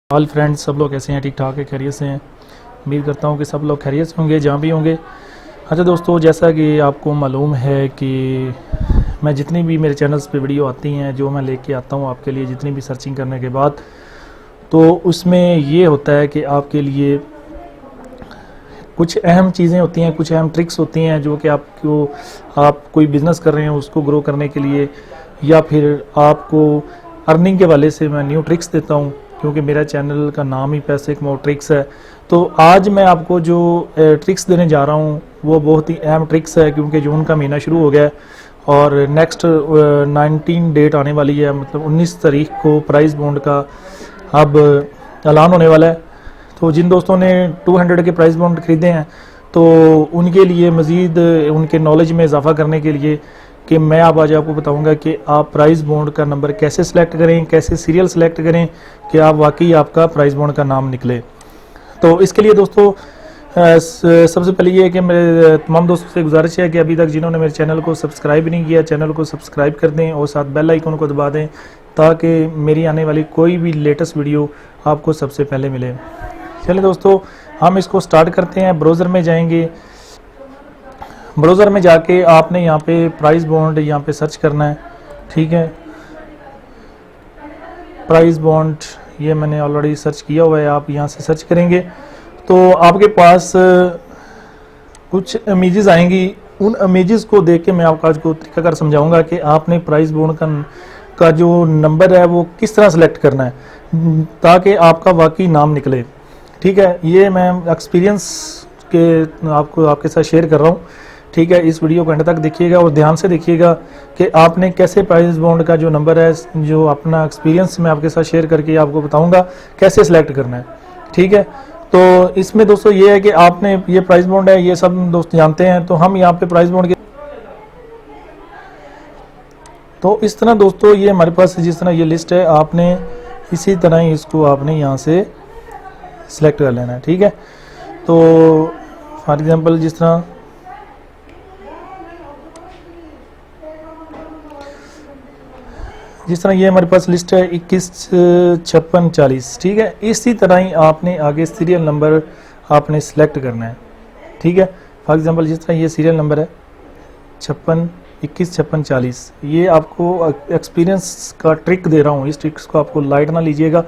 All friends, सब लोग कैसे हैं? ठीक ठाक है, खैरियत से हैं। उम्मीद करता हूँ कि सब लोग खैरियत से होंगे जहाँ भी होंगे। अच्छा दोस्तों, जैसा कि आपको मालूम है कि मैं जितनी भी मेरे चैनल्स पे वीडियो आती हैं, जो मैं लेके आता हूँ आपके लिए, जितनी भी सर्चिंग करने के बाद, तो उसमें ये होता है कि आपके लिए कुछ अहम चीज़ें होती हैं, कुछ अहम ट्रिक्स होती हैं जो कि आप कोई बिज़नेस कर रहे हैं उसको ग्रो करने के लिए, या फिर आपको अर्निंग के वाले से मैं न्यू ट्रिक्स देता हूँ, क्योंकि मेरा चैनल का नाम ही पैसे कमाओ ट्रिक्स है। तो आज मैं आपको जो ट्रिक्स देने जा रहा हूँ वो बहुत ही अहम ट्रिक्स है, क्योंकि जून का महीना शुरू हो गया है और नेक्स्ट 19 डेट आने वाली है, मतलब 19 तारीख को प्राइस बॉन्ड का अब ऐलान होने वाला है। तो जिन दोस्तों ने 200 के प्राइस बॉन्ड खरीदे हैं, तो उनके लिए मज़ीद उनके नॉलेज में इजाफा करने के लिए कि मैं आज आपको बताऊंगा कि आप प्राइस बॉन्ड का नंबर कैसे सिलेक्ट करें, कैसे सीरियल सेलेक्ट करें कि आप वाकई आपका प्राइस बॉन्ड का नाम निकले। तो इसके लिए दोस्तों सबसे पहले ये है कि मेरे तमाम दोस्तों से गुजारिश है कि अभी तक जिन्होंने मेरे चैनल को सब्सक्राइब नहीं किया, चैनल को सब्सक्राइब कर दें और साथ बेल आइकन को दबा दें, ताकि मेरी आने वाली कोई भी लेटेस्ट वीडियो आपको सबसे पहले मिले। चलिए दोस्तों, हम इसको स्टार्ट करते हैं। ब्राउज़र में जाएंगे, ब्राउज़र में जाके आपने यहाँ पे प्राइस बॉन्ड यहाँ पे सर्च करना है। ठीक है, प्राइस बॉन्ड ये मैंने ऑलरेडी सर्च किया हुआ है, आप यहाँ से सर्च करेंगे तो आपके पास कुछ इमेजेस आएंगी। उन इमेजेस को देख के मैं आपको आज को तरीकाकार समझाऊंगा कि आपने प्राइस बॉन्ड का जो नंबर है वो किस तरह सेलेक्ट करना है ताकि आपका वाकई नाम निकले। ठीक है, ये मैं एक्सपीरियंस के आपके साथ शेयर कर रहा हूँ। ठीक है, इस वीडियो को एंड तक देखिएगा और ध्यान से देखिएगा कि आपने कैसे प्राइस बॉन्ड का जो नंबर है, जो अपना एक्सपीरियंस मैं आपके साथ शेयर करके आपको बताऊंगा कैसे सिलेक्ट करना है। ठीक है, तो इसमें दोस्तों ये है कि आपने ये प्राइस बॉन्ड है, ये सब दोस्त जानते हैं। तो हम यहाँ पे प्राइस बॉन्ड के तो इस तरह दोस्तों ये हमारे पास जिस तरह ये लिस्ट है, आपने इसी तरह ही इसको आपने यहाँ से सिलेक्ट कर लेना है। ठीक है, तो फॉर एग्जांपल जिस तरह ये हमारे पास लिस्ट है 21 56 40। ठीक है, इसी तरह ही आपने आगे सीरियल नंबर आपने सिलेक्ट करना है। ठीक है, फॉर एग्जांपल जिस तरह ये सीरियल नंबर है 21 56 40, ये आपको एक्सपीरियंस का ट्रिक दे रहा हूँ, इस ट्रिक्स को आपको लाइट ना लीजिएगा।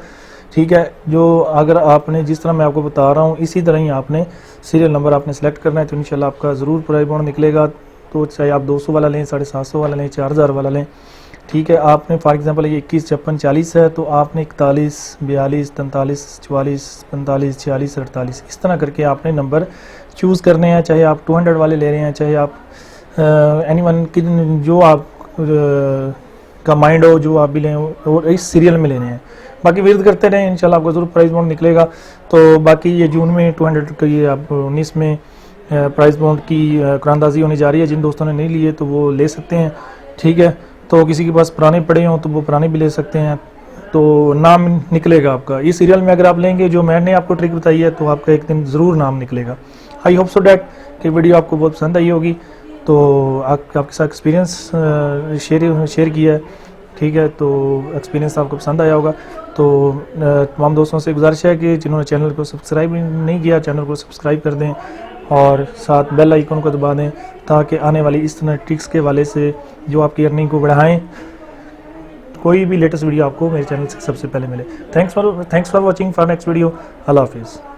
ठीक है, जो अगर आपने जिस तरह मैं आपको बता रहा हूँ इसी तरह ही आपने सीरियल नंबर आपने सेलेक्ट करना है, तो इंशाल्लाह आपका ज़रूर प्राइस बॉन्ड निकलेगा। तो चाहे आप 200 वाला लें, 750 वाला लें, 4000 वाला लें। ठीक है, आपने फॉर एग्जांपल ये 21 56 40 है, तो आपने 41 42 43 44 45 46 48 इस तरह करके आपने नंबर चूज़ करने हैं। चाहे आप 200 वाले ले रहे हैं, चाहे आप एनीवन की जो आप का माइंड हो, जो आप भी लें, और इस सीरियल में लेने हैं। बाकी विजिट करते रहें, इंशाल्लाह आपको ज़रूर प्राइस बॉन्ड निकलेगा। तो बाकी ये जून में 200 का ये आप 19 में प्राइस बॉन्ड की कुरानदाजी होने जा रही है। जिन दोस्तों ने नहीं लिए तो वो ले सकते हैं। ठीक है, तो किसी के पास पुराने पड़े हों तो वो पुराने भी ले सकते हैं, तो नाम निकलेगा आपका। इस सीरियल में अगर आप लेंगे जो मैंने आपको ट्रिक बताई है, तो आपका एक दिन ज़रूर नाम निकलेगा। आई होप सो डैट कि वीडियो आपको बहुत पसंद आई होगी। तो आपके साथ एक्सपीरियंस शेयर किया है। ठीक है, तो एक्सपीरियंस आपको पसंद आया होगा। तो तमाम दोस्तों से गुजारिश है कि जिन्होंने चैनल को सब्सक्राइब नहीं किया, चैनल को सब्सक्राइब कर दें और साथ बेल आइकन को दबा दें, ताकि आने वाली इस तरह ट्रिक्स के वाले से जो आपकी अर्निंग को बढ़ाएं, कोई भी लेटेस्ट वीडियो आपको मेरे चैनल से सबसे पहले मिले। Thanks for watching for next video. Allah हाफिज़।